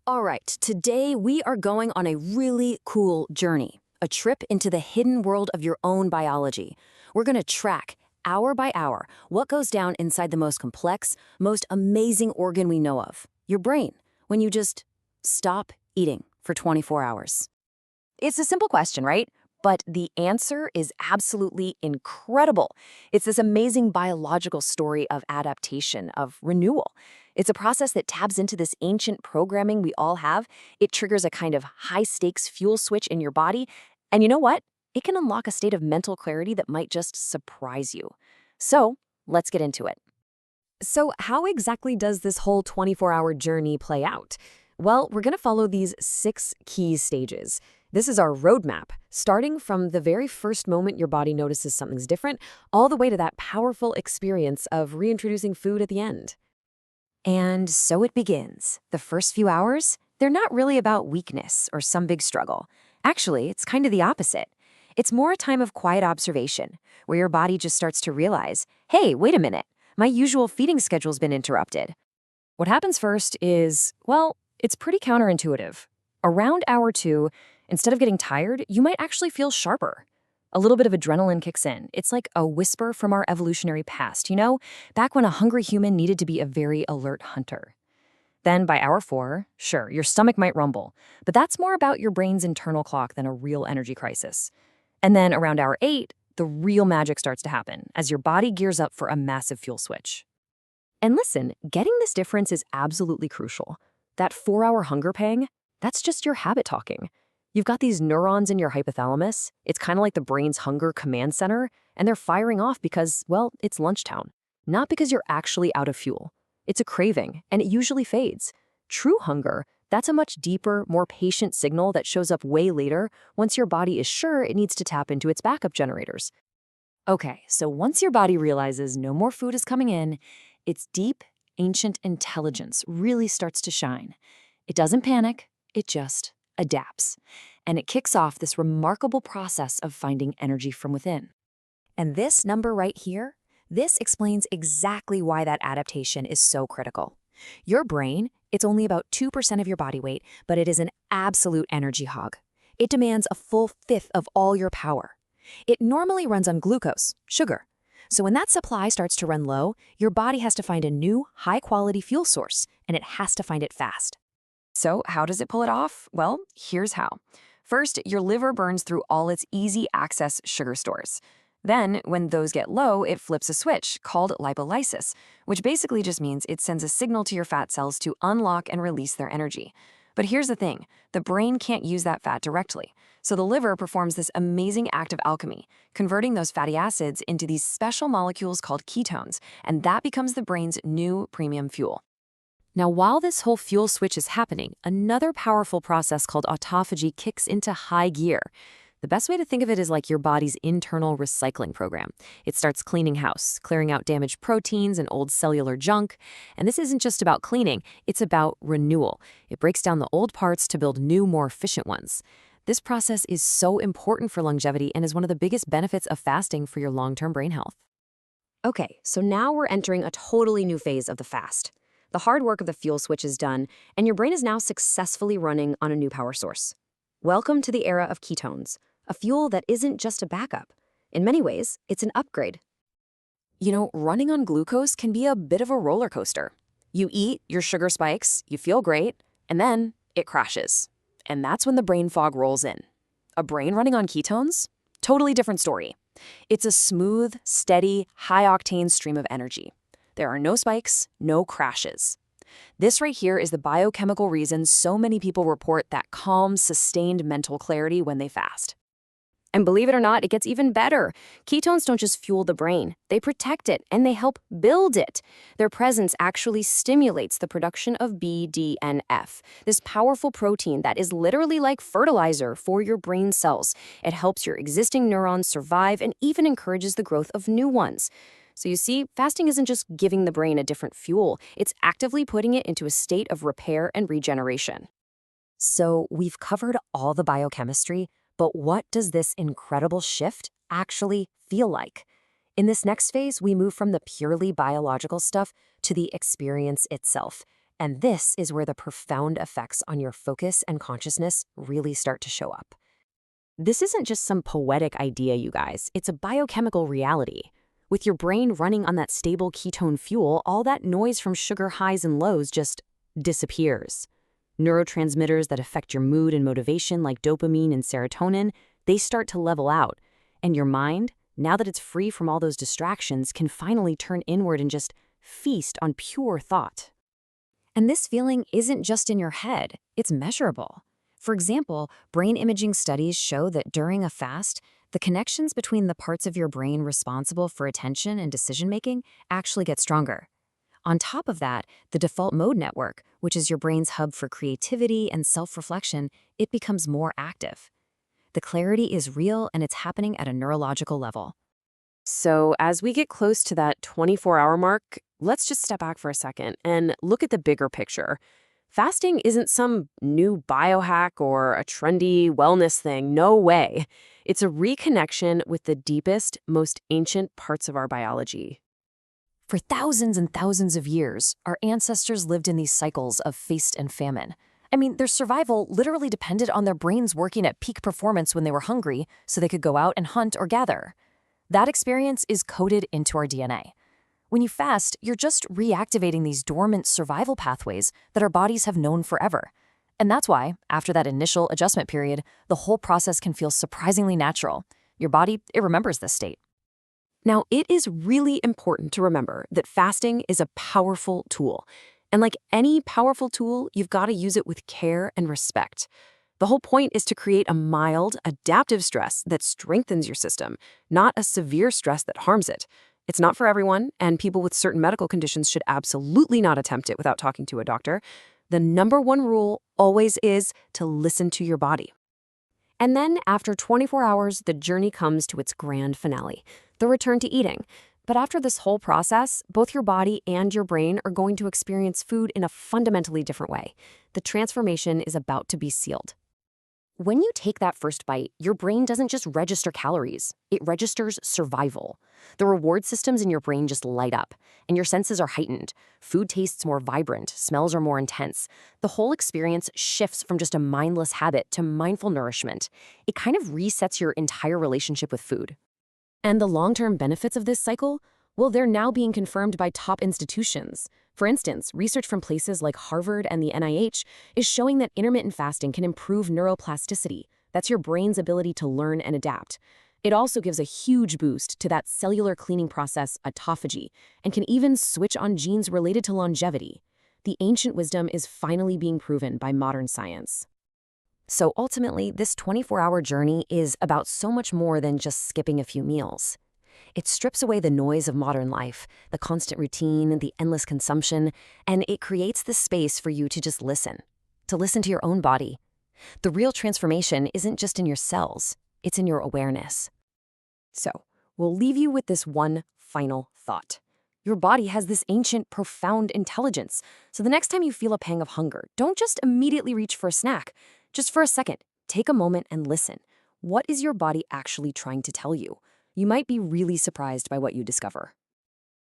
All right, today we are going on a really cool journey, a trip into the hidden world of your own biology. We're going to track, hour by hour, what goes down inside the most complex, most amazing organ we know of, your brain, when you just stop eating for 24 hours. It's a simple question, right? But the answer is absolutely incredible. It's this amazing biological story of adaptation, of renewal. It's a process that taps into this ancient programming we all have. It triggers a kind of high-stakes fuel switch in your body. And you know what? It can unlock a state of mental clarity that might just surprise you. So, let's get into it. So how exactly does this whole 24-hour journey play out? Well, we're going to follow these 6 key stages. This is our roadmap, starting from the very first moment your body notices something's different, all the way to that powerful experience of reintroducing food at the end. And so it begins. The first few hours, they're not really about weakness or some big struggle. Actually, it's kind of the opposite. It's more a time of quiet observation, where your body just starts to realize, hey, wait a minute, my usual feeding schedule's been interrupted. What happens first is, well, it's pretty counterintuitive. Around hour 2, instead of getting tired, you might actually feel sharper. A little bit of adrenaline kicks in. It's like a whisper from our evolutionary past, back when a hungry human needed to be a very alert hunter. Then by hour 4, sure, your stomach might rumble, but that's more about your brain's internal clock than a real energy crisis. And then around hour 8, the real magic starts to happen as your body gears up for a massive fuel switch. And listen, getting this difference is absolutely crucial. That 4-hour hunger pang, that's just your habit talking. You've got these neurons in your hypothalamus. It's kind of like the brain's hunger command center, and they're firing off because, well, it's lunchtime. Not because you're actually out of fuel. It's a craving, and it usually fades. True hunger, that's a much deeper, more patient signal that shows up way later once your body is sure it needs to tap into its backup generators. Okay, so once your body realizes no more food is coming in, its deep, ancient intelligence really starts to shine. It doesn't panic, it just adapts. And it kicks off this remarkable process of finding energy from within. And this number right here, this explains exactly why that adaptation is so critical. Your brain, it's only about 2% of your body weight, but it is an absolute energy hog. It demands a full 1/5 of all your power. It normally runs on glucose, sugar. So when that supply starts to run low, your body has to find a new, high-quality fuel source, and it has to find it fast. So how does it pull it off? Well, here's how. First, your liver burns through all its easy-access sugar stores. Then, when those get low, it flips a switch called lipolysis, which basically just means it sends a signal to your fat cells to unlock and release their energy. But here's the thing, the brain can't use that fat directly. So the liver performs this amazing act of alchemy, converting those fatty acids into these special molecules called ketones, and that becomes the brain's new premium fuel. Now, while this whole fuel switch is happening, another powerful process called autophagy kicks into high gear. The best way to think of it is like your body's internal recycling program. It starts cleaning house, clearing out damaged proteins and old cellular junk. And this isn't just about cleaning, it's about renewal. It breaks down the old parts to build new, more efficient ones. This process is so important for longevity and is one of the biggest benefits of fasting for your long-term brain health. Okay, so now we're entering a totally new phase of the fast. The hard work of the fuel switch is done, and your brain is now successfully running on a new power source. Welcome to the era of ketones, a fuel that isn't just a backup. In many ways, it's an upgrade. Running on glucose can be a bit of a roller coaster. You eat, your sugar spikes, you feel great, and then it crashes. And that's when the brain fog rolls in. A brain running on ketones? Totally different story. It's a smooth, steady, high-octane stream of energy. There are no spikes, no crashes. This right here is the biochemical reason so many people report that calm, sustained mental clarity when they fast. And believe it or not, it gets even better. Ketones don't just fuel the brain, they protect it and they help build it. Their presence actually stimulates the production of BDNF, this powerful protein that is literally like fertilizer for your brain cells. It helps your existing neurons survive and even encourages the growth of new ones. So you see, fasting isn't just giving the brain a different fuel, it's actively putting it into a state of repair and regeneration. So we've covered all the biochemistry, but what does this incredible shift actually feel like? In this next phase, we move from the purely biological stuff to the experience itself. And this is where the profound effects on your focus and consciousness really start to show up. This isn't just some poetic idea, you guys. It's a biochemical reality. With your brain running on that stable ketone fuel, all that noise from sugar highs and lows just disappears. Neurotransmitters that affect your mood and motivation, like dopamine and serotonin, they start to level out. And your mind, now that it's free from all those distractions, can finally turn inward and just feast on pure thought. And this feeling isn't just in your head, it's measurable. For example, brain imaging studies show that during a fast, the connections between the parts of your brain responsible for attention and decision-making actually get stronger. On top of that, the default mode network, which is your brain's hub for creativity and self-reflection, it becomes more active. The clarity is real and it's happening at a neurological level. So as we get close to that 24-hour mark, let's just step back for a second and look at the bigger picture. Fasting isn't some new biohack or a trendy wellness thing. No way. It's a reconnection with the deepest, most ancient parts of our biology. For thousands and thousands of years, our ancestors lived in these cycles of feast and famine. I mean, their survival literally depended on their brains working at peak performance when they were hungry so they could go out and hunt or gather. That experience is coded into our DNA. When you fast, you're just reactivating these dormant survival pathways that our bodies have known forever. And that's why, after that initial adjustment period, the whole process can feel surprisingly natural. Your body, it remembers this state. Now, it is really important to remember that fasting is a powerful tool. And like any powerful tool, you've got to use it with care and respect. The whole point is to create a mild, adaptive stress that strengthens your system, not a severe stress that harms it. It's not for everyone, and people with certain medical conditions should absolutely not attempt it without talking to a doctor. The number one rule always is to listen to your body. And then, after 24 hours, the journey comes to its grand finale, the return to eating. But after this whole process, both your body and your brain are going to experience food in a fundamentally different way. The transformation is about to be sealed. When you take that first bite, your brain doesn't just register calories, it registers survival. The reward systems in your brain just light up, and your senses are heightened. Food tastes more vibrant, smells are more intense. The whole experience shifts from just a mindless habit to mindful nourishment. It kind of resets your entire relationship with food. And the long-term benefits of this cycle? Well, they're now being confirmed by top institutions. For instance, research from places like Harvard and the NIH is showing that intermittent fasting can improve neuroplasticity. That's your brain's ability to learn and adapt. It also gives a huge boost to that cellular cleaning process, autophagy, and can even switch on genes related to longevity. The ancient wisdom is finally being proven by modern science. So ultimately, this 24-hour journey is about so much more than just skipping a few meals. It strips away the noise of modern life, the constant routine, the endless consumption, and it creates the space for you to just listen to your own body. The real transformation isn't just in your cells, it's in your awareness. So, we'll leave you with this one final thought. Your body has this ancient, profound intelligence. So the next time you feel a pang of hunger, don't just immediately reach for a snack. Just for a second, take a moment and listen. What is your body actually trying to tell you? You might be really surprised by what you discover.